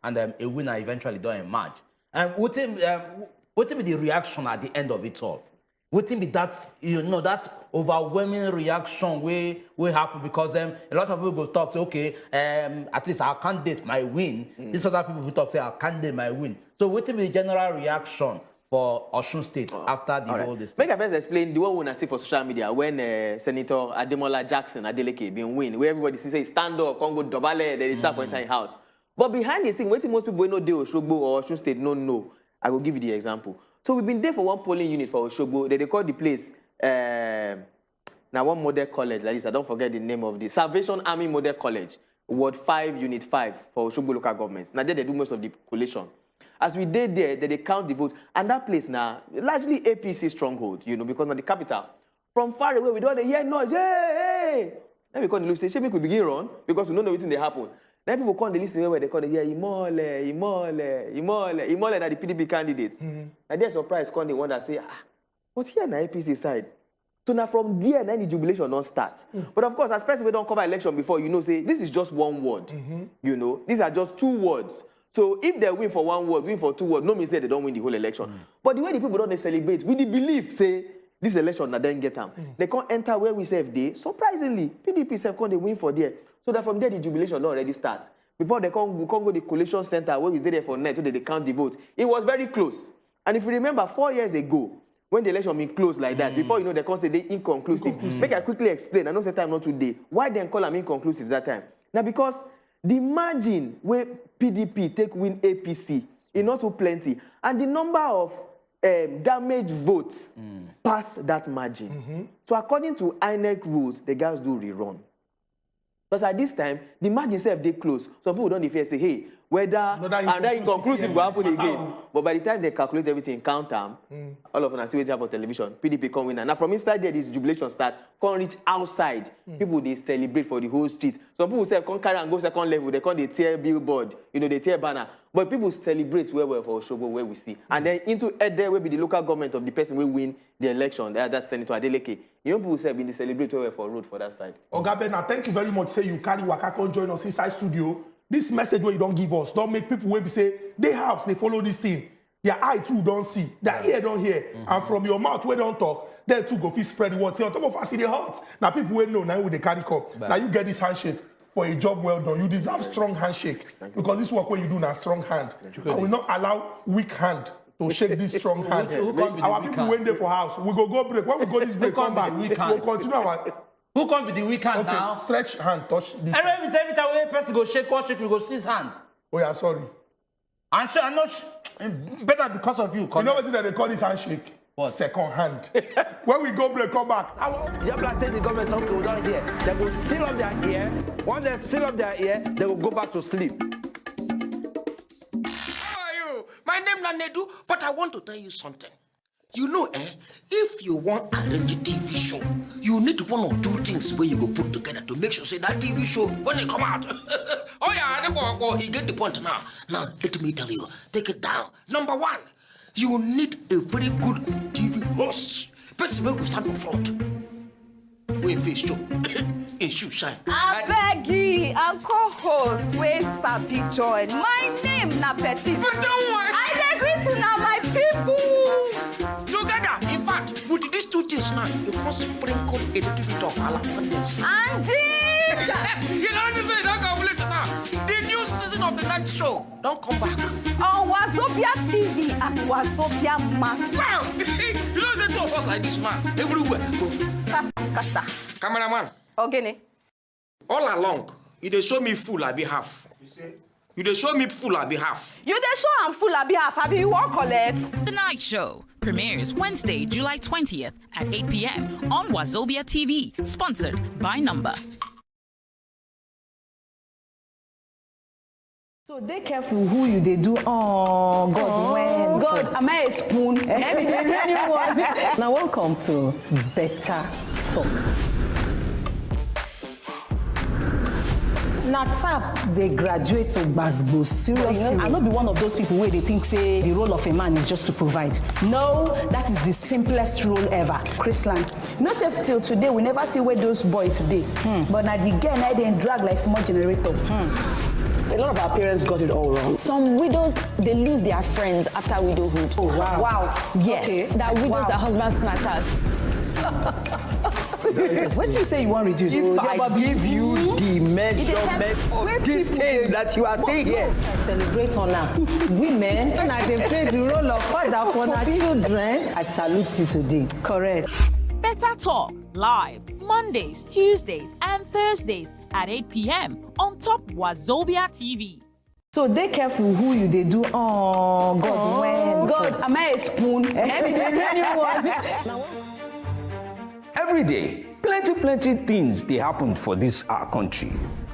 and a winner eventually don't emerge. And what be the reaction at the end of it all? Would be that that overwhelming reaction will happen because a lot of people go talk say, okay, at least our candidate might win. These other people who talk say our candidate might win. So what be the general reaction for Osun State after the whole this? Make I first explain the one I see for social media when Senator Ademola Adeleke been win, where everybody say stand up, come go dobale, they start for inside house. But behind the scene, what most people know they Osogbo or Osun State no know. I will give you the example. So we've been there for one polling unit for Osogbo. They call the place now one model college, like this. I don't forget the name of the Salvation Army Model College, Ward 5, Unit 5 for Osogbo local governments. Now there they do most of the collation. As we did there, they count the votes. And that place now, largely APC stronghold, because now the capital. From far away, we don't hear noise. Hey! Then we call the news station, make we begin run, because we don't know what's going to happen. Then people come, they listen where they call it, Imole, that the PDP candidate. And they're surprised, come the one that say, but here on the APC side. So now from there, then the jubilation don't start. But of course, as person we don't cover election before, say, this is just one word. These are just 2 words. So if they win for 1 word, win for 2 words, no means that they don't win the whole election. But the way the people don't celebrate, with the belief, say, this election, now then get them. They can't enter where we say they. Surprisingly, PDP self can't they win for there. So that from there, the jubilation don't already start. Before they can't go to the collation center where we stay there for night, so they count the votes. It was very close. And if you remember, 4 years ago, when the election been closed like that, before they can't say they inconclusive. Make I quickly explain. I know say time not today. Why they call them inconclusive that time? Now because the margin where PDP take win APC is not too plenty, and the number of damaged votes past that margin. So according to INEC rules, the guys do rerun. Because at this time, the margin itself they close. Some people don't even say, hey, whether another inconclusive will happen again. But by the time they calculate everything, count them, all of them see what you have on television. PDP come win. Now from inside there, this jubilation starts, come reach outside. People they celebrate for the whole street. Some people say come carry and go second level. They come they tear billboard, they tear banner. But people celebrate where for Osogbo, where we see. And then into there will be the local government of the person who win the election. That's Senator Adeleke. People say they celebrate where for road for that side. Oga, thank you very much. Say you carry waka come join us inside studio. This message where you don't give us, don't make people where we say they house, they follow this thing. Their eye too don't see, their ear don't hear. And from your mouth where don't talk, they too go fit spread the word. See on top of us, see the heart. Now people will know now with the carry cup. Now you get this handshake for a job well done. You deserve strong handshake because this work where you do now strong hand. I will not allow weak hand to shake this strong hand. Our people went there for house. We go break. When we go this break, come back. We'll continue our. Who can be the weak hand now? Stretch hand, touch this. Every time a person go shake, we go see his hand. Oh yeah, sorry. I'm sure I'm not better because of you. You know what is that they call this handshake? What? Second hand. When we go break, come back. You have to take the government okay, we don't hear. They will seal up their ear. Once they seal up their ear, they will go back to sleep. How are you? My name is Nedu, but I want to tell you something. You know, if you want to arrange a TV show, you need 1 or 2 things where you go put together to make sure say that TV show when it come out. Oh yeah, you get the point now. Now let me tell you, take it down. Number 1, you need a very good TV host. Person who will stand in front. We face show. In shoe shine. I beg you, I'm co-host. Where's Sabi join? My name na Petit. But don't worry. I agree to now my people. Together, in fact, with these 2 things now, you can sprinkle a little bit of jalapeno. Angie! You know what I'm saying? Don't go now. The new season of the night show, don't come back. On Wazobia TV and Wazobia Max. Wow! You know the 2 of us like this man, everywhere. Sapaskata. Cameraman. Okay. All along, you dey show me full I be half. You dey show me full I be half. You dey show I'm full on behalf. I be work collect. The Night Show premieres Wednesday, July 20th at 8 p.m. on Wazobia TV, sponsored by Number. So they careful who you they do. Oh God, when God, am I a spoon? Now welcome to Better Talk. Na tap they graduate to Basbo seriously. I'll not be one of those people where they think say the role of a man is just to provide. No, that is the simplest role ever. Chrisland, no safe till today we never see where those boys dey. But now the girl now they drag like small generator. lot of our parents got it all wrong. Some widows, they lose their friends after widowhood. Oh, wow. Wow. Yes, Okay. that widows are husband snatchers. What do you say you want to reduce? If I give you the measurement of this thing that you are saying here. Celebrate on her. Women, when they play the role of father for their children, I salute you today. Correct. Better Talk live Mondays, Tuesdays, and Thursdays at 8 p.m. on top Wazobia TV. So they careful who you they do. Oh God, when God, am I a spoon? Every day, plenty things they happen for this our country.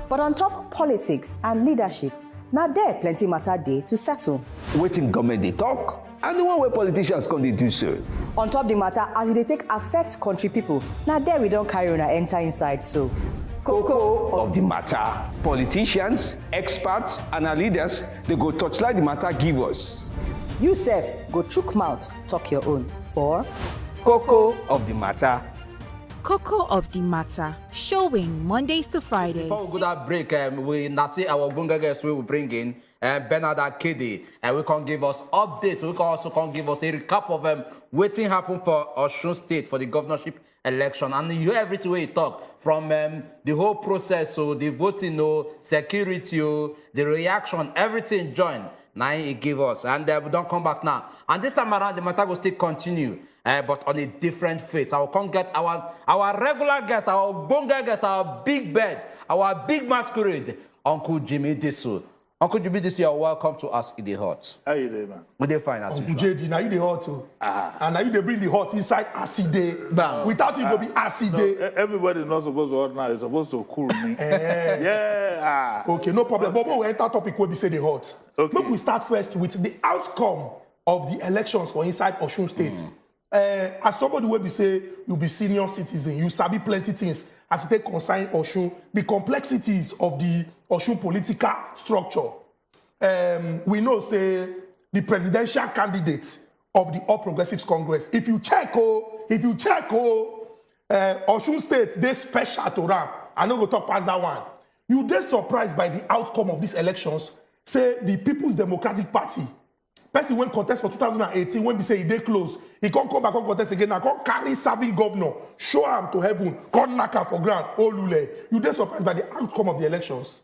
But on top politics and leadership, now there plenty matter day to settle. Waiting government they talk, and the one where politicians come they do so. On top the matter, as they take affect country people, now there we don't carry on and enter inside. So, Cocoa of the matter. Politicians, experts, and our leaders, they go touchlight the matter give us. you self go chook mouth, talk your own. For Cocoa of the matter. Cocoa of the Matter, showing Mondays to Fridays. Before we go that break, we now see our Bunga guests we will bring in Bernard Akede, and we can give us updates. We can also give us a recap of waiting happen for Osun State for the governorship election. And you hear everything we talk from the whole process, so the voting, security, the reaction, everything joined. Now he give us, and we don't come back now. And this time around, the matter will still continue. But on a different face. I will come get our regular guest, our bonga guest, our big bed, our big masquerade, Uncle Jimmy Disu. Uncle Jimmy Disu, you are welcome to us in the hot. How you doing, man? We dey fine as Uncle usual. JD, now you the hot too. And now you they bring the hot inside acid. Bam. Without it, it will be acid. No, everybody is not supposed to hot now. It's supposed to cool me. Yeah. Okay, no problem. But we enter topic where we say the hot. Okay. Make we start first with the outcome of the elections for inside Osun State. As somebody will be say you be senior citizen, you sabi plenty things as it take concern Osun, the complexities of the Osun political structure. We know say the presidential candidate of the All Progressives Congress. If you check Osun State, they special to RAM. I no go talk past that one. You dey surprised by the outcome of these elections. Say the People's Democratic Party. Person went contest for 2018 when we say he dey close, he can't come back on contest again. Now can't carry serving governor, show him to heaven, can't knock him for ground. Oh Lule, you dey surprised by the outcome of the elections?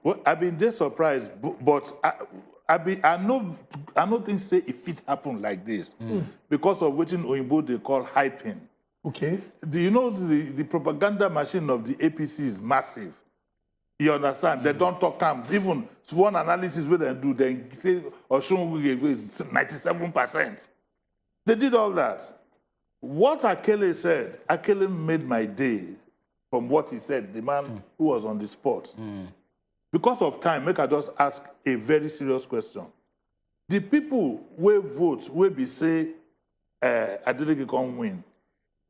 Well, I've been just surprised, but I know things say if it happen like this because of what in Oyinbo they call hyping. Okay. Do you know the propaganda machine of the APC is massive? You understand? They don't talk calm. Even one analysis where they do, they say Osun will give is 97%. They did all that. What Akele said, Akele made my day from what he said, the man who was on the spot. Because of time, make I just ask a very serious question. The people who vote, will be say Adeleke can win,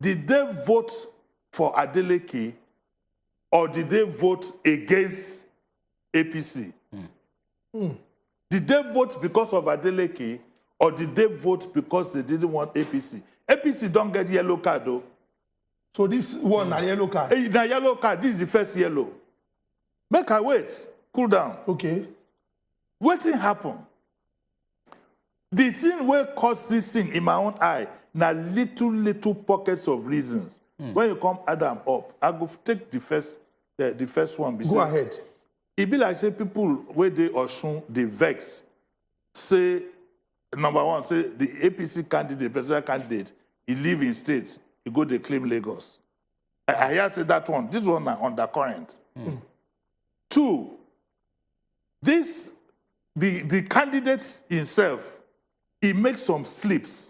did they vote for Adeleke or did they vote against APC? Did they vote because of Adeleke or did they vote because they didn't want APC? APC don't get yellow card though. So this one na yellow card. The yellow card, this is the first yellow. Make her wait, cool down. Okay. Wetin happen? The thing wey cause this thing in my own eye, na little pockets of reasons. When you come add them up, I go take the first one. Go ahead. It be like say people where they Osun, they vex. Say, number one, say the APC candidate, presidential candidate, he live in states, he go they claim Lagos. I hear say that one. This one na undercurrent. Two, the candidate himself, he makes some slips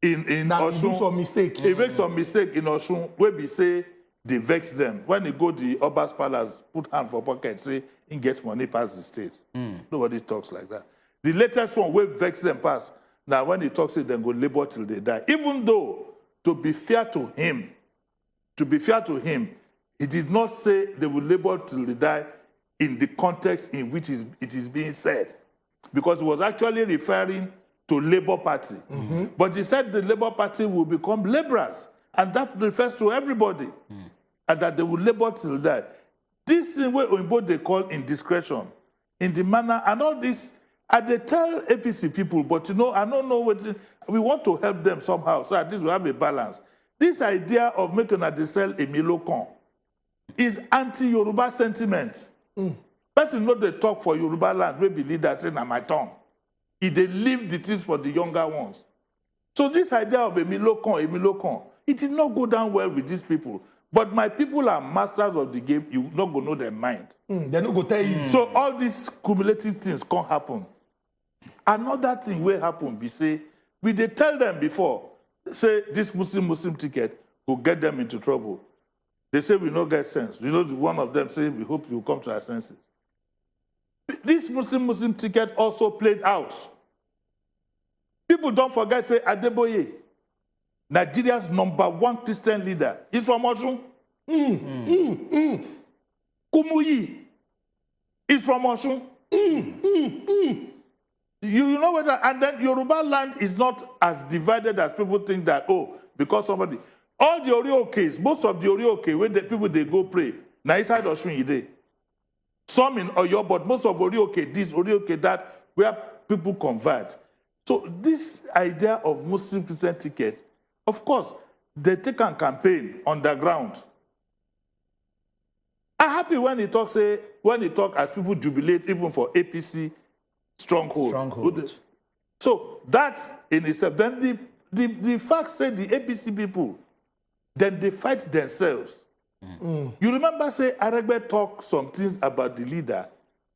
in Now Osun. he do some mistake. He makes some mistake in Osun where we say they vex them. When they go to the Oba's Palace, put hand for pocket, say, he get money past the state. Nobody talks like that. The latest one where vex them pass. Now when he talks it, then go labor till they die. Even though, to be fair to him, he did not say they will labor till they die in the context in which it is being said. Because he was actually referring to Labour Party. But he said the Labour Party will become labourers. And that refers to everybody. And that they will labor till that. This this thing where Oyinbo they call indiscretion, in the manner, and all this, and they tell APC people, but you know, I don't know what, we want to help them somehow, so at least we have a balance. This idea of making a sell a Milocon is anti-Yoruba sentiment. Person know they talk for Yoruba land, we believe that saying, my tongue. If they leave the things for the younger ones. So this idea of a Milocon, it did not go down well with these people. But my people are masters of the game, you not going to know their mind. They're not going to tell you. So all these cumulative things can't happen. Another thing will happen, be say, we they tell them before, say this Muslim ticket will get them into trouble. They say we don't get sense. You know, one of them say, we hope you come to our senses. This Muslim ticket also played out. People don't forget, say, Adeboye, Nigeria's #1 Christian leader, is from Osun. Kumuyi is from Osun. You know what? And then Yoruba land is not as divided as people think that, oh, because somebody. All the Orioke, most of the Orioke, where the people they go pray, now inside Osun Ide. Some in Oyo, but most of Orioke, this, Orioke, that, where people converge. So this idea of Muslim Christian ticket, of course, they take a campaign underground. I'm happy when he talks, as people jubilate even for APC stronghold. So that's in itself. Then the fact say the APC people, then they fight themselves. You remember say Aregbe talk some things about the leader,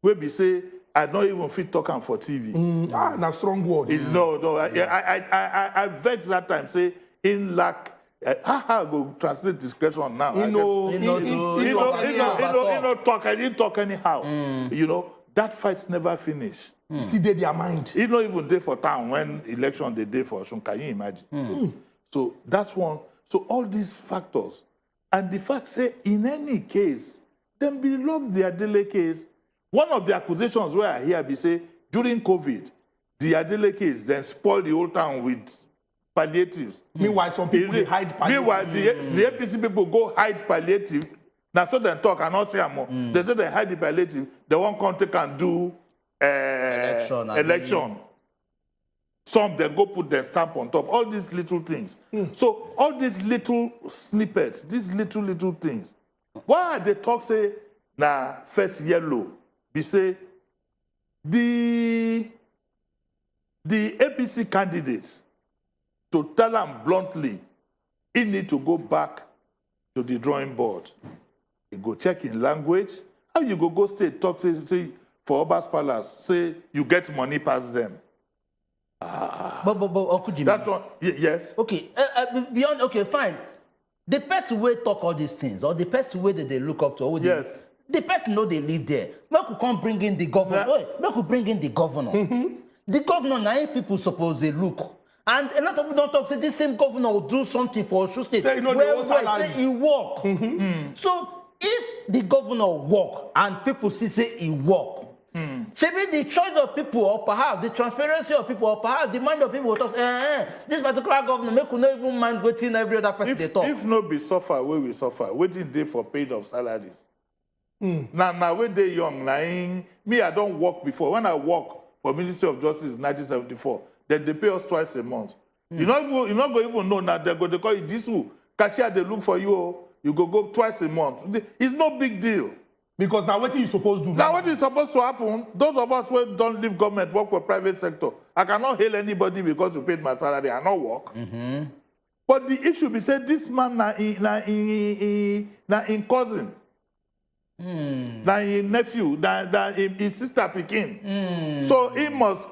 where we say I don't even fit talking for TV. Na strong word. It's no. I vex that time say in lack. How go translate this question now? He didn't talk anyhow. You know that fight's never finished. Still dey their mind. He not even day for town when election they day for Osun. Can you imagine? So that's one. So all these factors, and the fact say in any case, them beloved the Adeleke case. One of the accusations where I hear be say during COVID, the Adeleke case then spoiled the whole town with palliatives. Meanwhile, some people they hide palliative. Meanwhile, the APC people go hide palliative. Now so they talk and not say more. They say they hide the palliative. They won't come take and do election. Some they go put their stamp on top. All these little things. So all these little snippets, these little things. Why they talk say na first yellow? They say the APC candidates to tell them bluntly, he need to go back to the drawing board. You go check in language. How you go state talk say for Oba's Palace, say you get money past them. But Uncle Jimmy. That's one. Yes. Okay. Beyond. Okay. Fine. The person will talk all these things, or the person way that they look up to. Yes. The person know they live there. Make we come bring in the governor. Make we bring in the governor. The governor now people suppose they look. And a lot of people don't talk. Say this same governor will do something for Osun State. Say say he work. So if the governor work and people say he work. Maybe the choice of people, or perhaps the transparency of people, or perhaps the mind of people will talk, this particular governor make you not even mind waiting every other person they talk. If no be suffer, where we suffer, waiting day for paid of salaries. Now when they young, me, I don't work before. When I work for Ministry of Justice in 1974, then they pay us twice a month. You're not going to even know now they're going to call you this who cashier they look for you. You go twice a month. It's no big deal. Because now what are you supposed to do? Now what is supposed to happen? Those of us who don't leave government, work for private sector. I cannot hail anybody because you paid my salary. I not work. But the issue be said this man na in cousin. Na in nephew, na in sister Pekin. So he must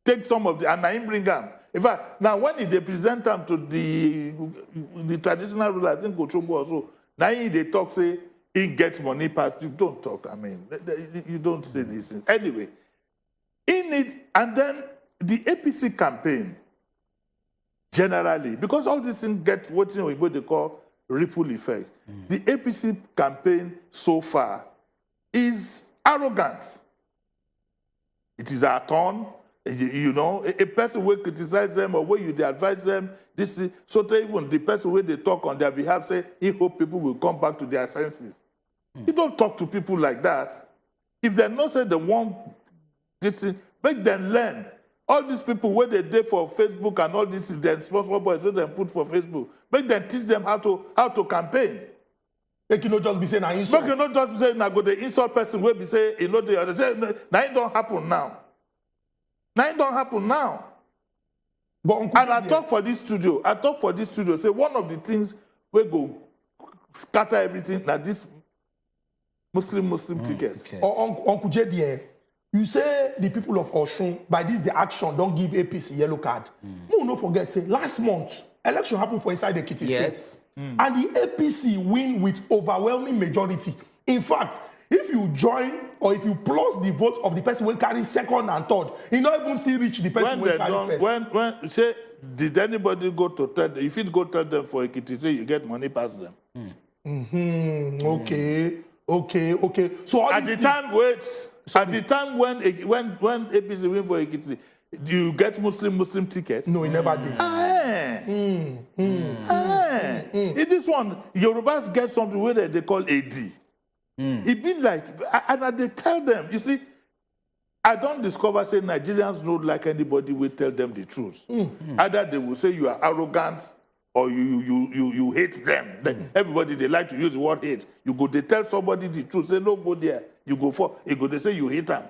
take some of the and na him bring them. In fact, now when they present them to the traditional ruler, I think Gochogbo also, now they talk say he gets money past. You don't talk. I mean, you don't say this. Anyway, in it, and then the APC campaign generally, because all these things get what they call ripple effect. The APC campaign so far is arrogant. It is our turn. You know, a person will criticize them or where you advise them. This is so even the person where they talk on their behalf say he hope people will come back to their senses. You don't talk to people like that. If they not say they want this, make them learn. All these people where they did for Facebook and all this is their responsible boys where they put for Facebook. Make them teach them how to campaign. Make you not just be saying an insult. Make you not just be saying I go the insult person where be say you know they say now it don't happen now. Now it don't happen now. But and I talk for this studio. Say one of the things we go scatter everything like this Muslim tickets. Or Uncle JD, you say the people of Osun, by this the action, don't give APC yellow card. No forget, say last month, election happened for inside the Ekiti State. And the APC win with overwhelming majority. In fact, if you join or if you plus the vote of the person who carry second and third, he not even still reach the person who carry first. When say, did anybody go to tell them? If you go tell them for Ekiti, say you get money past them. Okay. So at the time when APC win for Ekiti, do you get Muslim tickets? No, he never did. In this one, Yorubas get something where they call AD. It be like, and they tell them, you see, I don't discover say Nigerians don't like anybody will tell them the truth. Either they will say you are arrogant or you hate them. Everybody, they like to use the word hate. You go, they tell somebody the truth, say no, go there. You go for, you go, they say you hate them.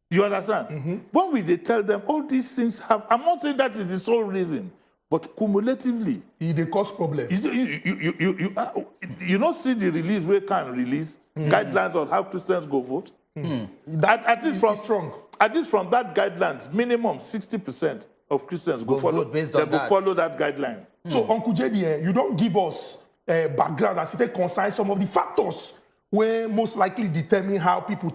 You understand? When we they tell them all these things have, I'm not saying that is the sole reason, but cumulatively, they cause problems. You don't see the release we can release guidelines on how Christians go vote. At least from that guidelines, minimum 60% of Christians go follow that guideline. So, Uncle JD, you don't give us a background as it concerns some of the factors where most likely determine how people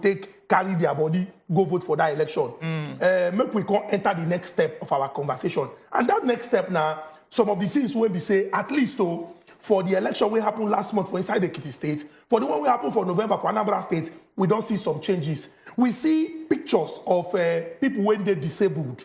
carry their body, go vote for that election. Make we can enter the next step of our conversation. And that next step now, some of the things when we say, at least for the election we happened last month for inside the Ekiti State, for the one we happened for November for Anambra State, we don't see some changes. We see pictures of people when they're disabled.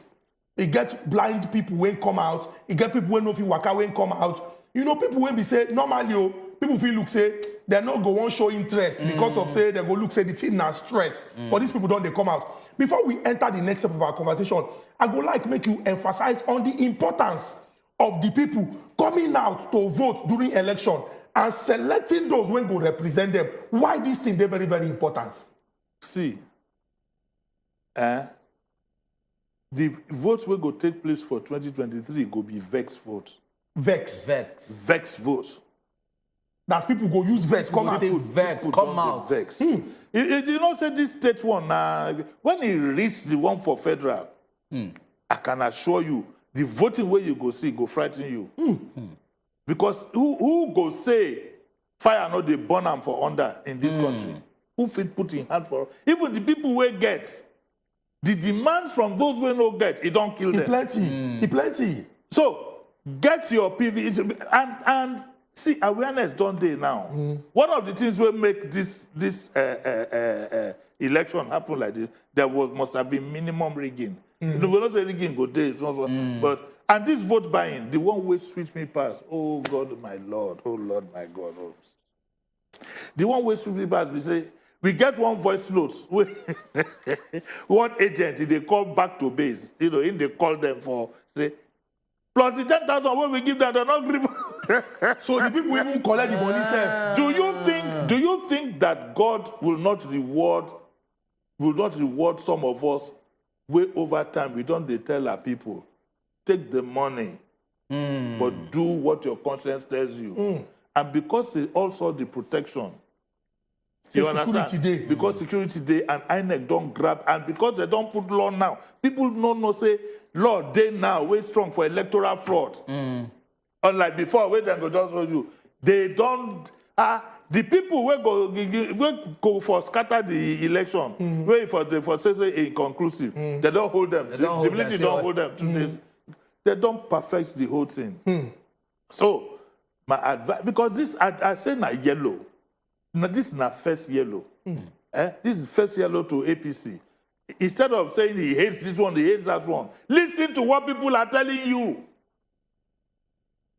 It get blind people when come out. It get people when no feel waka when come out. You know, people when we say, normally, people feel look say, they're not go on show interest because of say, they go look say the thing now stress. But these people don't, they come out. Before we enter the next step of our conversation, I would like make you emphasize on the importance of the people coming out to vote during election and selecting those when go represent them. Why this thing, they're very, very important. See, the votes will go take place for 2023 go be vex vote. Vex vote. That's people go use vex, come out. Come out. Vex. You know, say this state one, when he reached the one for federal, I can assure you, the voting way you go see go frighten you. Because who go say fire not they burn them for under in this country? Who fit put in hand for? Even the people who get, the demands from those who no get, it don't kill them. Plenty. So get your PV and see awareness don't they now. One of the things will make this election happen like this, there must have been minimum rigging. You know, we're not saying rigging go days, but and this vote buying, the one way switch me past. Oh God, my Lord. Oh Lord, my God. Oh. The one way switch me past, we say we get one voice note. One agent, they call back to base. You know, they call them for say plus the 10,000 when we give them, they're not giving. So the people even collect the money self. Do you think that God will not reward some of us way over time? We don't tell our people, take the money, but do what your conscience tells you. And because it's also the protection. You understand? Because security day and INEC don't grab, and because they don't put law now, people no say, law day now, way strong for electoral fraud. Unlike before, where they go just show you, they don't. The people will go for scatter the election, wait for say inconclusive. They don't hold them. The military don't hold them 2 days. They don't perfect the whole thing. So my advice, because this I say na yellow. Now, this is not first yellow. This is first yellow to APC. Instead of saying he hates this one, he hates that one, listen to what people are telling you.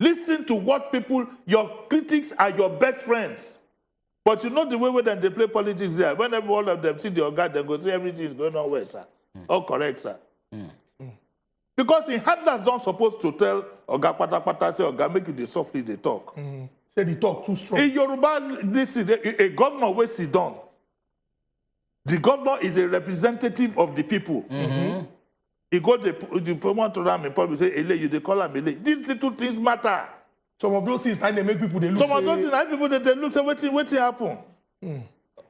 Listen to what people, your critics are your best friends. But you know the way when they play politics there, whenever all of them see the Oga, they go say everything is going on well, sir. All correct, sir. Because in handlers don't supposed to tell Oga pata say Oga make you the softly they talk. Say they talk too strong. In Yoruba, this is a governor will sit down. The governor is a representative of the people. He go the promote to them in public say, Ele, you they call him Ele. These little things matter. Some of those things, they make people they look. Some of those things, people they look say, what's happen?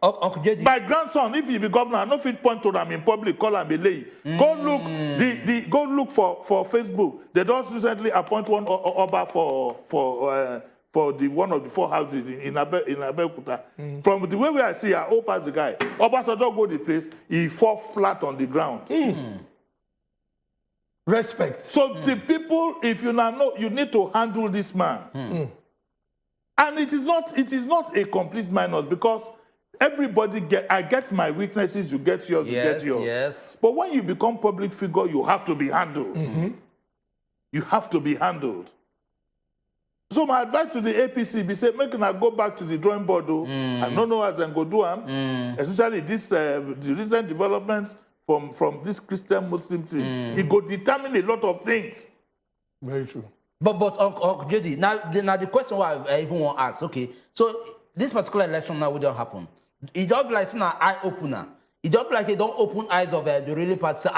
Uncle JD. My grandson, if he be governor, I no fit point to them in public, call him Ele. Go look, go look for Facebook. They just recently appoint one Oba for the one of the 4 houses in Abeokuta. From the way I see, I hope as the guy, Oba don't go the place, he fall flat on the ground. Respect. So the people, if you now know, you need to handle this man. And it is not a complete minus because everybody I get my weaknesses, you get yours, you get yours. Yes. But when you become public figure, you have to be handled. You have to be handled. So my advice to the APC be say, make I go back to the drawing board. I don't know as I go do them. Especially this the recent developments from this Christian Muslim thing. It go determine a lot of things. Very true. But Uncle JD, now the question I even want to ask, okay, so this particular election now will don't happen. It don't be like an eye opener. It don't be like they don't open eyes of the really part say,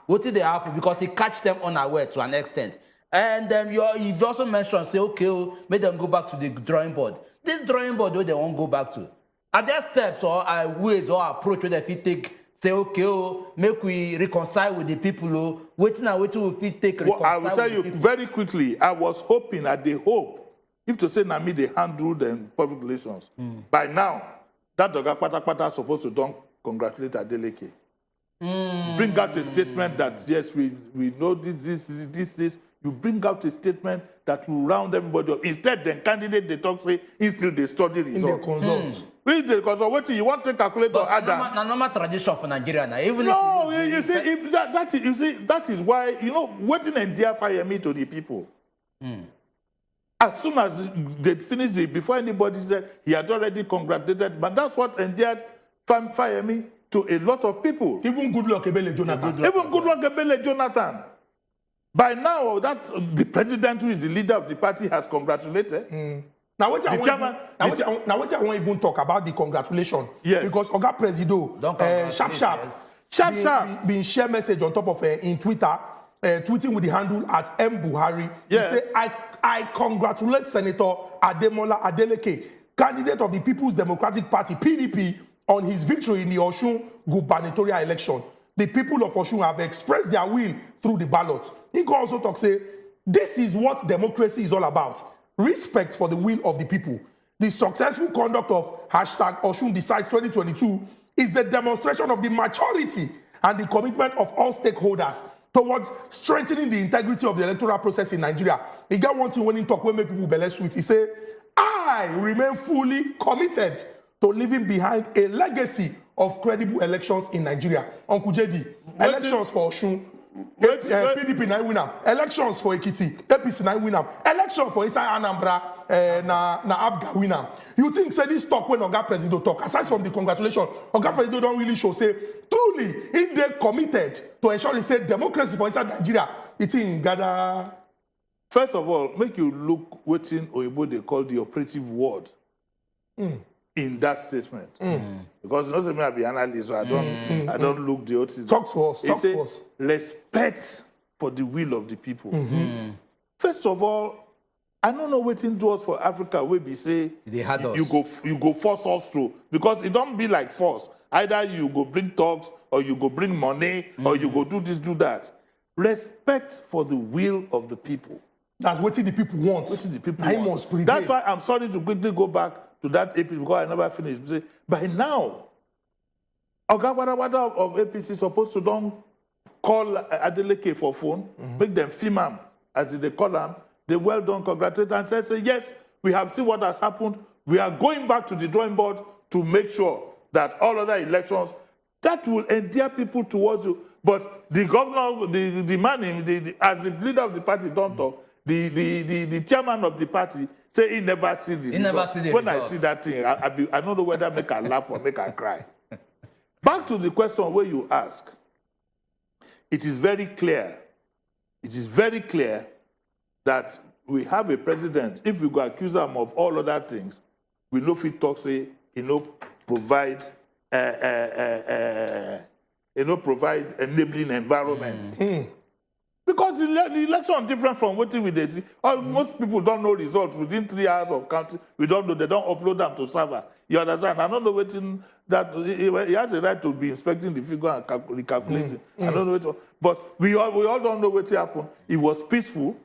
what did they happen? Because it catch them unaware to an extent. And then you also mentioned, say, okay, make them go back to the drawing board. This drawing board, where they won't go back to. Are there steps or ways or approach where they fit take, say, okay, make we reconcile with the people, waiting we fit take reconcile I will tell you very quickly, I was hoping, they hope, if to say Nami they handle them public relations, by now, that Oga Pata supposed to don't congratulate Adeleke. Bring out a statement that, yes, we know this. You bring out a statement that will round everybody up. Instead, then candidate they talk say still they study results. In the consult. Which they consult. What you want to calculate or add? But normal tradition for Nigeria now. Even no, you see, if that is why waiting and dear fire me to the people. As soon as they finish it, before anybody said he had already congratulated, but that's what endeared fire me to a lot of people. Even Goodluck Ebele Jonathan. By now, the president who is the leader of the party has congratulated. Now what I want even talk about the congratulation. Yes. Because Oga Presido, sharp, being share message on top of in Twitter, tweeting with the handle at @mbuhari. Yes. He say, I congratulate Senator Ademola Adeleke, candidate of the People's Democratic Party (PDP), on his victory in the Osun gubernatorial election. The people of Osun have expressed their will through the ballot. He can also talk, say, this is what democracy is all about. Respect for the will of the people. The successful conduct of #Osun Decides 2022 is a demonstration of the maturity and the commitment of all stakeholders towards strengthening the integrity of the electoral process in Nigeria. He got one thing when he talk, when make people belly sweet. He say, I remain fully committed to leaving behind a legacy of credible elections in Nigeria. Uncle JD, elections for Osun, PDP na win am. Elections for Ekiti, APC na win am. Election for inside Anambra, na Abga win am. You think say this talk when Oga Presido talk, aside from the congratulations, Oga Presido don't really show say truly if they committed to ensuring say democracy for inside Nigeria, it in gather. First of all, make you look what in Oyibo they call the operative word. In that statement, because you know, say me I be analyst, so I don't look the OT. Talk to us. Respect for the will of the people. First of all, I don't know what in doors for Africa where we say you go force us through, because it don't be like force. Either you go bring talks, or you go bring money, or you go do this, do that. Respect for the will of the people. That's what the people want. What the people want. That's why I'm sorry to quickly go back to that APC because I never finished. Say, by now, Oga Wada of APC supposed to don't call Adeleke for phone, make them film him, as they call him, they well done, congratulate, and say, yes, we have seen what has happened. We are going back to the drawing board to make sure that all other elections, that will endear people towards you. But the governor, the man, as the leader of the party don't talk, the chairman of the party, say he never see the He never see the when results. I see that thing, I don't know whether make I laugh or make I cry. Back to the question where you ask. It is very clear. It is very clear that we have a president. If we go accuse him of all other things, we know if he talk say he no provide provide enabling environment. Because the election is different from what we did see. Most people don't know results within 3 hours of counting. We don't know. They don't upload them to server. You understand? I don't know what that he has a right to be inspecting the figure and recalculating. I don't know what, but we all don't know what happened. It was peaceful.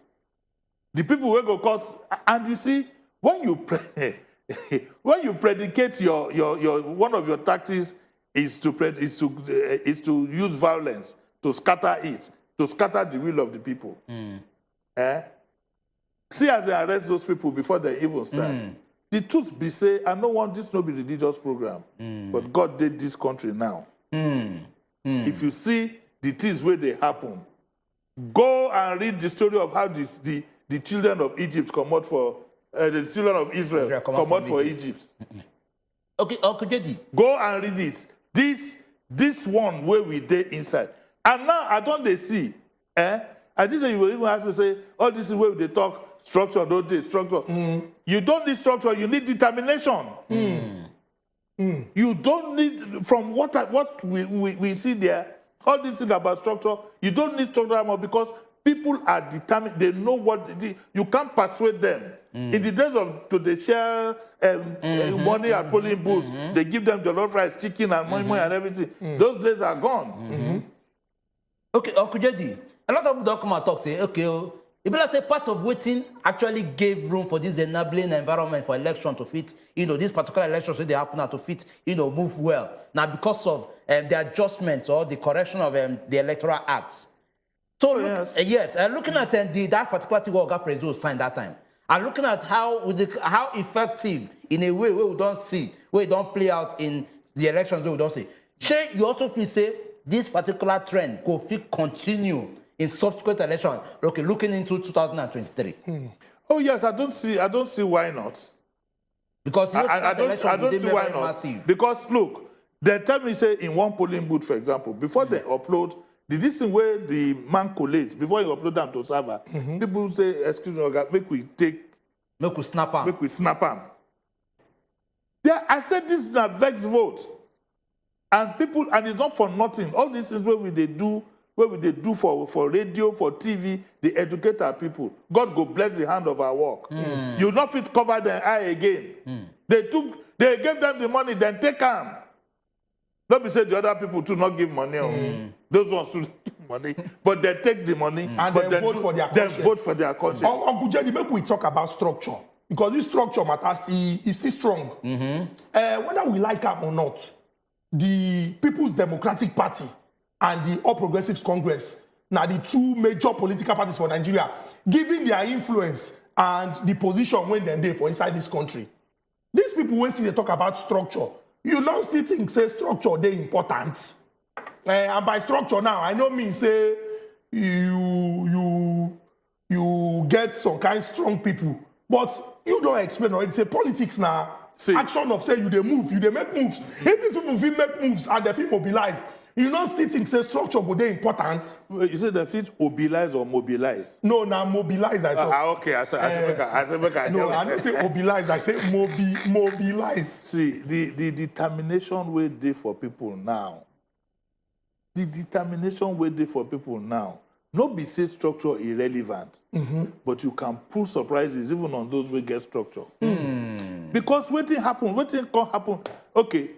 The people will go cause, and you see when you when you predicate your one of your tactics is to use violence to scatter it. To scatter the will of the people. See as they arrest those people before they even start. The truth be say, I don't want this to be religious program, but God did this country now. If you see the things where they happen, go and read the story of how the children of Egypt come out for, the children of Israel come out for Egypt. Okay, JD. Go and read it. This one where we did inside. And now I don't they see. I think you will even have to say, all this is where they talk structure, don't they? Structure. You don't need structure, you need determination. You don't need, from what we see there, all this thing about structure, you don't need structure anymore because people are determined, they know what you can't persuade them. In the days of to they share money at polling booths, they give them jollof rice, chicken, and money and everything. Those days are gone. Okay, JD, a lot of people don't come and talk, say, okay, it be like say part of waiting actually gave room for this enabling environment for election to fit, this particular election so they happen now to fit, move well. Now because of the adjustments or the correction of the Electoral Act. So looking at that particular thing what Oga Prezo signed that time, and looking at how effective in a way where we don't see, where it don't play out in the elections where we don't see. Shay, you also feel say this particular trend could fit continue in subsequent election. Okay, looking into 2023. Oh yes, I don't see why not. Because I don't see why not. Massive. Because look, they tell me say in one polling booth, for example, before they upload this thing where the man collates before you upload them to server, people say, excuse me, make we snap them. Yeah, I said this is a vex vote. And it's not for nothing. All these things where they do for radio, for TV, they educate our people. God go bless the hand of our work. You not fit cover their eye again. They gave them the money, then take them. Don't be say the other people to not give money. Those ones to give money, but they take the money and but then vote for their conscience. Uncle Jerry, make we talk about structure because this structure matters is still strong. Whether we like it or not, the People's Democratic Party and the All Progressives Congress, now the two major political parties for Nigeria, given their influence and the position when they're there for inside this country. These people, when they talk about structure, you don't still think say structure they important. And by structure now, I don't mean say you get some kind of strong people, but you don't explain already. Say politics now. Action of say they move, they make moves. If these people feel make moves and they feel mobilize, you don't still think say structure go they important. You say they feel mobilize or mobilize? No, now mobilize. I thought. Okay, I said no, I don't say mobilize. I say mobilize. See, the determination way they for people now. The determination way they for people now. Not be say structure irrelevant, but you can pull surprises even on those who get structure. Because waiting can't happen. Okay,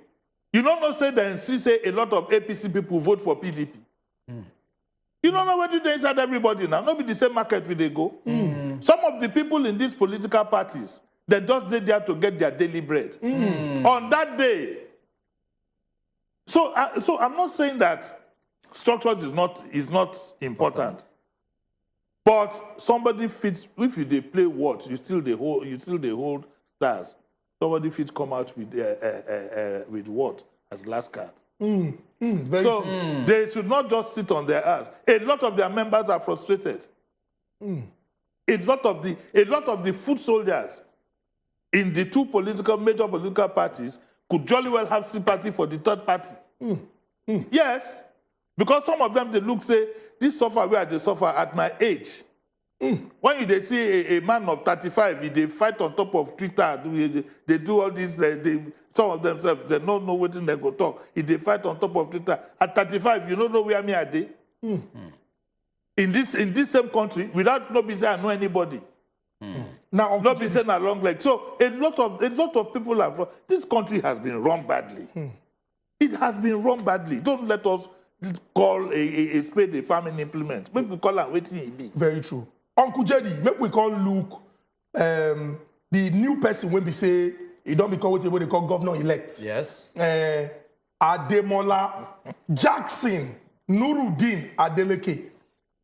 you don't know say then see say a lot of APC people vote for PDP. You don't know what it is inside everybody now. Not be the same market where they go. Some of the people in these political parties, they just stay there to get their daily bread. On that day. So I'm not saying that structure is not important. But somebody fits, if they play what, you still they hold stars. Somebody fits come out with what as last card. They should not just sit on their ass. A lot of their members are frustrated. A lot of the foot soldiers in the two major political parties could jolly well have sympathy for the third party. Yes, because some of them, they look, say, this suffer where they suffer at my age. When they see a man of 35, they fight on top of Twitter, they do all this, some of themselves, they don't know what they go talk. If they fight on top of Twitter, at 35, you don't know where me are they? In this same country, without no be say I know anybody. Now, not be saying along like so. A lot of people have. This country has been run badly. It has been run badly. Don't let us call a spade a farming implement. Make we call it waiting it be. Very true. Uncle Jedi, make we call Luke the new person when we say he don't become what they call governor-elect. Yes. Ademola Jackson Nuruddin Adeleke.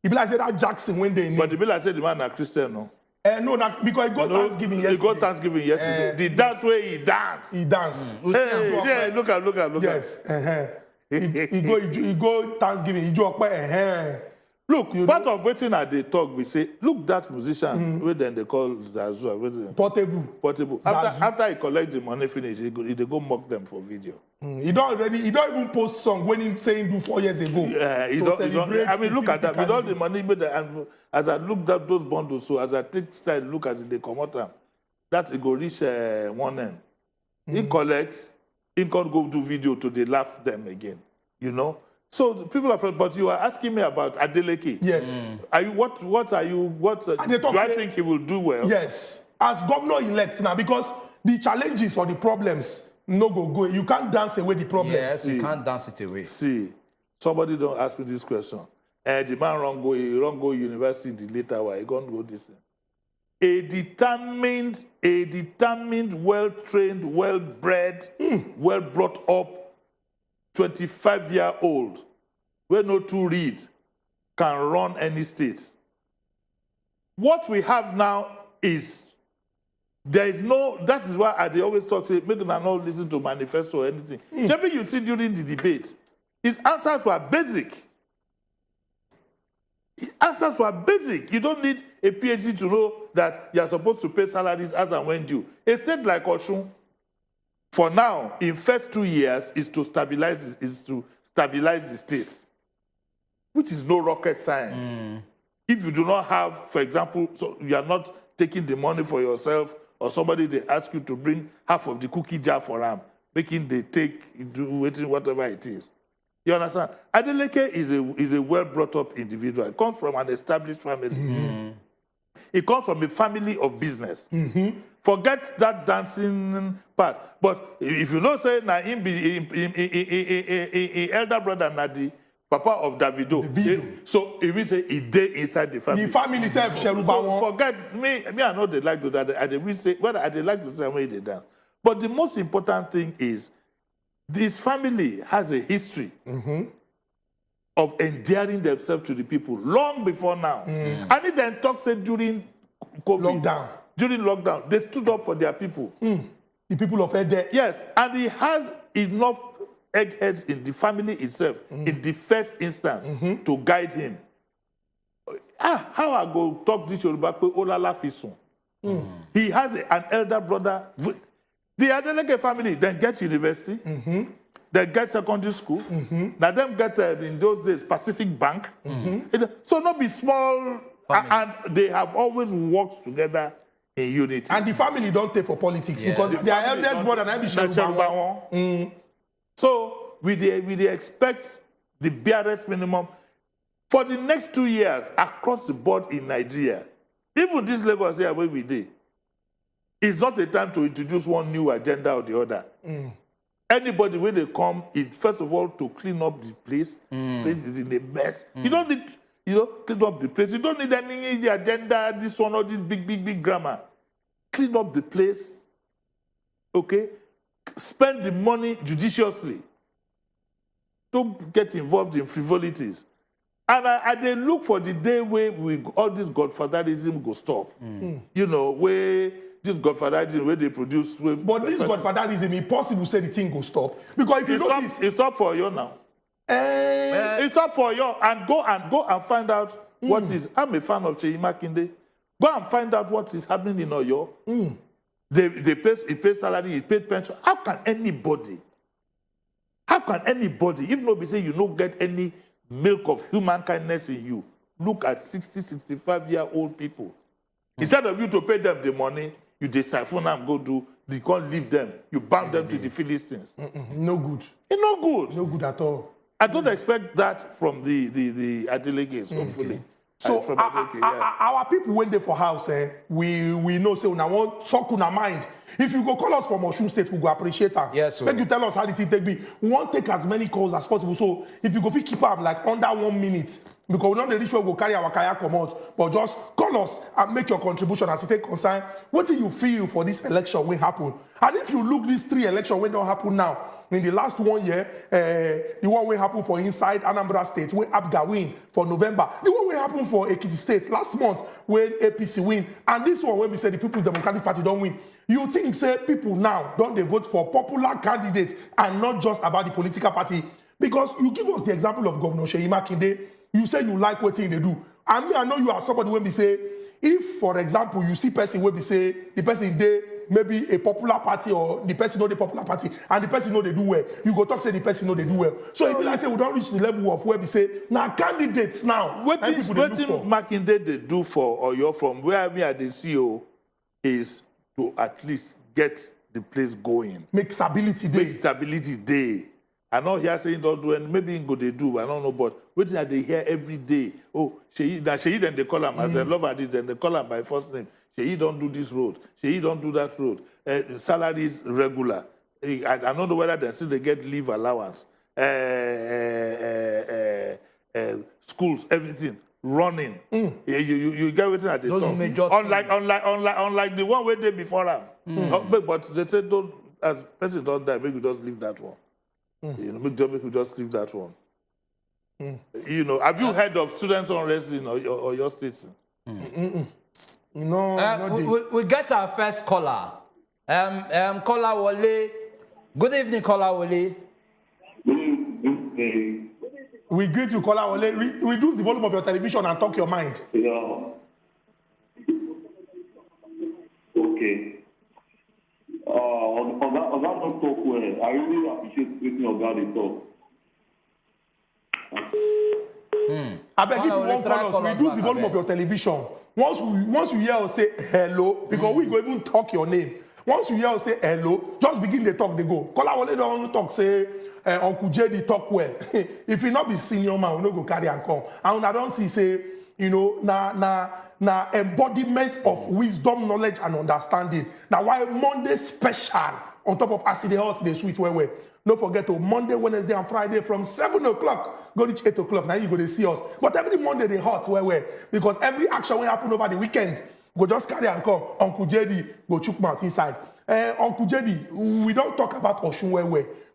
He be like say that Jackson when they name. But the be like say the man a Christian, no? No, because he got Thanksgiving yesterday. He got Thanksgiving yesterday. The dance way he dance. He dance. Yeah, look at. Yes. He go Thanksgiving. He do Look, part of waiting at the talk, we say, look that musician, where then they call Zazua. Portable. After he collect the money finish, he go mock them for video. He don't even post song when he saying do 4 years ago. Yeah, he don't. I mean, look at that. With all the money, and as I looked at those bundles, so as I take side look as they come out, that it go reach one end. He collects, he can't go do video to they laugh them again. You know? So the people are, but you are asking me about Adeleke. Yes. Are you what do I think he will do well? Yes. As governor-elect now, because the challenges or the problems no go. You can't dance away the problems. Yes, you can't dance it away. See, somebody don't ask me this question. The man wrong go university the later why he gonna go this thing. A determined, well-trained, well-bred, well-brought up 25-year-old, where no two read, can run any state. What we have now is, that is why I always talk, say, make them not listen to manifesto or anything. Maybe you see during the debate, his answers were basic. His answers were basic. You don't need a PhD to know that you're supposed to pay salaries as and when due. A state like Osun, for now, in first 2 years, is to stabilize the state, which is no rocket science. If you do not have, for example, so you are not taking the money for yourself, or somebody they ask you to bring half of the cookie jar for them, making they do whatever it is. You understand? Adeleke is a well brought up individual. He comes from an established family. He comes from a family of business. Forget that dancing part. But if you know, say, na him be elder brother Nadi, papa of Davido. So if we say he dey inside the family. The family self, so forget me. I know they like to that. I will say whether I like to say where they dance. But the most important thing is this family has a history of endearing themselves to the people long before now. And it then talk say during COVID. During lockdown, they stood up for their people. The people of Ede. Yes, and he has enough eggheads in the family itself, in the first instance, to guide him. How I go talk this Yoruba Olala Fisun. He has an elder brother. The Adeleke family then get university, they get secondary school. Now them get in those days Pacific Bank. So not be small, and they have always worked together in unity. And the family don't take for politics because their eldest brother and Sheruba. So we expect the barest minimum for the next 2 years across the board in Nigeria. Even this Lagos here where we did, it's not a time to introduce one new agenda or the other. Anybody when they come is first of all to clean up the place. Place is in a mess. You don't need clean up the place. You don't need any agenda, this one or this big grammar. Clean up the place, okay? Spend the money judiciously. Don't get involved in frivolities. And they look for the day where all this godfatherism go stop. You know, where this godfatherism, where they produce... But this godfatherism, impossible say the thing go stop. Because if you notice... It's stop for you now. It's up for you and go and find out what is. I'm a fan of Cheyi Makinde. Go and find out what is happening in Oyo. He pays salary, he pays pension. How can anybody, if nobody say you don't get any milk of human kindness in you, look at 60, 65-year-old people. Instead of you to pay them the money, you siphon them, go do, you can't leave them. You bound them to the Philistines. No good. It's no good. No good at all. I don't expect that from the Adelekes, hopefully. So our people when they for house, we know say una want talk una mind. If you go call us from Osun State, we go appreciate them. Yes, sir. Make you tell us how it take be. We want take as many calls as possible. So if you go fit keep up like under 1 minute, because we don't reach where we go carry our kayak come out, but just call us and make your contribution as it take concern. What do you feel for this election will happen? And if you look these 3 elections when don't happen now, in the last 1 year, the one will happen for inside Anambra State, when Abga win for November. The one will happen for Ekiti State last month, when APC win. And this one, when we say the People's Democratic Party don't win. You think, say, people now don't they vote for popular candidates and not just about the political party? Because you give us the example of Governor Seyi Makinde. You say you like what thing they do. And me, I know you are somebody when we say, if, for example, you see person where we say, the person they maybe a popular party or the person know the popular party and the person know they do well, you go talk say the person know they do well. So if I say we don't reach the level of where we say now candidates now, what Makinde they do for Oyo from where me at the CEO is to at least get the place going. Make stability day. Make stability day. I know here saying don't do and maybe go they do, I don't know, but what are they hear every day? Oh, Sheyi then they call him as I love this, then they call him by first name. Sheyi don't do this road. Sheyi don't do that road. Salaries regular. I don't know whether they still they get leave allowance. Schools, everything running. You get everything at the top. Unlike the one where they before them. But they said don't as person don't die, maybe just leave that one. You know, maybe just leave that one. You know, have you heard of students unrest in or your states? No, we get our first caller. Caller Wole. Good evening, caller Wole. We greet you, caller Wole. Reduce the volume of your television and talk your mind. Yeah. Okay. On that talk where I really appreciate everything of that they talk. I beg if you won't call us, reduce the volume of your television. Once you hear us say hello, because we go even talk your name. Once you hear us say hello, just begin the talk, they go. Kola Wole don't talk, say Uncle JD talk well. If he not be senior man, we no go carry and come. And I don't see say, you know, na embodiment of wisdom, knowledge, and understanding. Now why Monday special on top of acid hot, the sweet way. Don't forget to Monday, Wednesday, and Friday from 7 o'clock, go reach 8 o'clock. Now you go to see us. But every Monday they hot where because every action will happen over the weekend. Go just carry and come. Uncle JD go chook mouth inside. Uncle JD, we don't talk about Osun where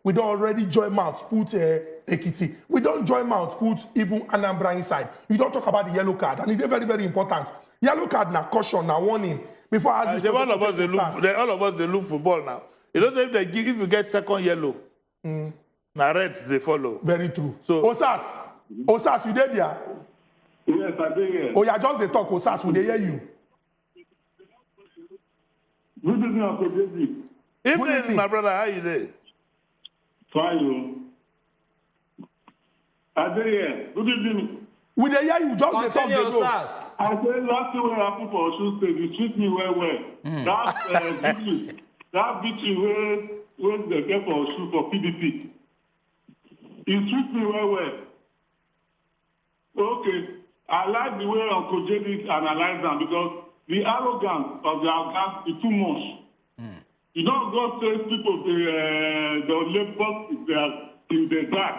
we don't already join mouth put Ekiti. We don't join mouth put even Anambra inside. We don't talk about the yellow card, and it's very very important. Yellow card na caution na warning. Before I ask all of us they look football now. You don't say if you get second yellow. Now red they follow. Very true. So Osas, you there? Yes, I did here. Oh, yeah, just the talk, Osas, will they hear you? Good evening, Uncle David. Evening, my brother, how you there? Fine, I did here. Good evening. Will they hear you? Just the talk, they go. I said last thing what happened for Osun State, you treat me well. That victory where they get for Osun for PDP. You treat me well. Okay. I like the way Uncle JD analyzed them because the arrogance of the arrogance is too much. You don't go say people the labor in the dark.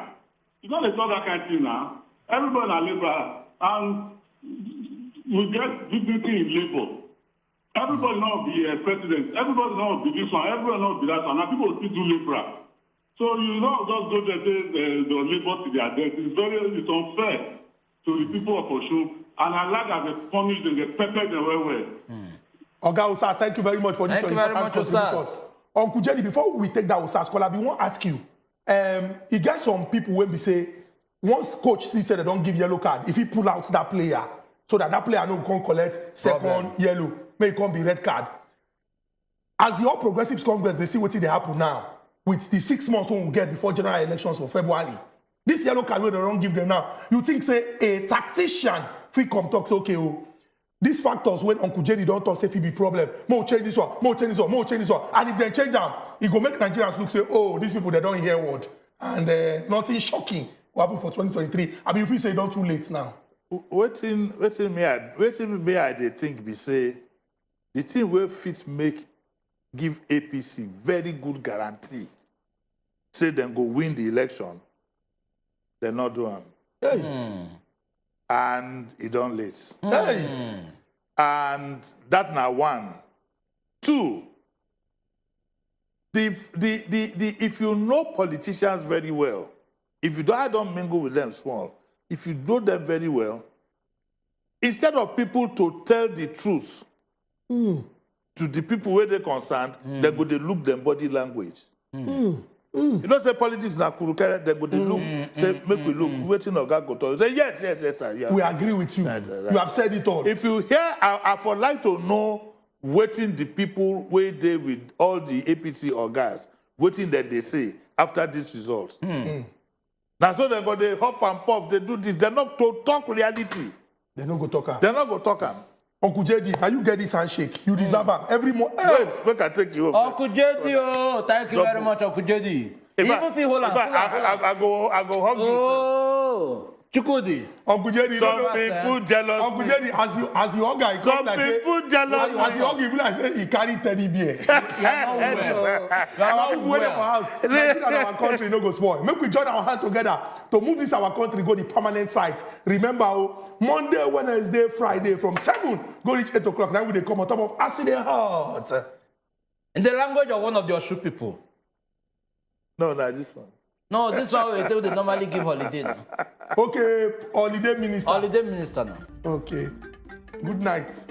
You don't talk that kind of thing now. Everybody is labor and we get dignity in labor. Everybody not be a president. Everybody not be this one. Everybody not be that one. Now people still do labor. So you don't just go there the labor to their death. It's unfair to the people of Osun. And I like that they punish them, they pepper them well. Oga Osas, thank you very much for this. Thank you very much, Osas. Uncle Jenny, before we take that Osas call, I want to ask you. You get some people when we say, once coach said they don't give yellow card, if he pull out that player, so that player no can collect second yellow, may it come be red card. as the All Progressives Congress, they see what they happen now with the 6 months we will get before general elections for February. This yellow card they don't give them now. You think say a tactician free come talk say okay, oh, these factors when Uncle Jerry don't talk say it be problem. More change this one, more change this one, more change this one. And if they change them, it go make Nigerians look say, oh, these people they don't hear word. And nothing shocking will happen for 2023. I mean, if we say don't too late now. Waiting me I they think be say the thing will fit give APC very good guarantee. Say them go win the election. They're not doing. Hey. And it don't late. Hey. And that now one. Two. If you know politicians very well, if you don't mingle with them small, if you know them very well, instead of people to tell the truth to the people where they're concerned, they go to look them body language. You don't say politics na kurukere, they go to look, say, make we look, waiting or God go to say, yes, sir. Yeah. We agree with you. You have said it all. If you hear, I would like to know waiting the people where they with all the APC or guys, waiting that they say after this result. Now, so they go, they huff and puff, they do this. They're not to talk reality. They're not go talk. They're not go talk. Uncle JD, how you get this handshake? You deserve it. Every month. Wait, make I take you off. Uncle JD, oh, thank you very much, Uncle JD. I go hug you. Oh, Chukudi. Uncle JD, some people jealous. Uncle JD, as you hug, I some people jealous. As you hug, you like say he carry teddy bear. Our people wait for house. Nigeria and our country no go spoil. Make we join our hand together to move this our country go the permanent site. Remember, Monday, Wednesday, Friday from 7 go reach 8 o'clock. Now we they come on top of accident heart. In the language of one of the Osun people. No, this one. No, this one they normally give holiday now. Okay, holiday minister. Holiday minister now. Okay. Good night.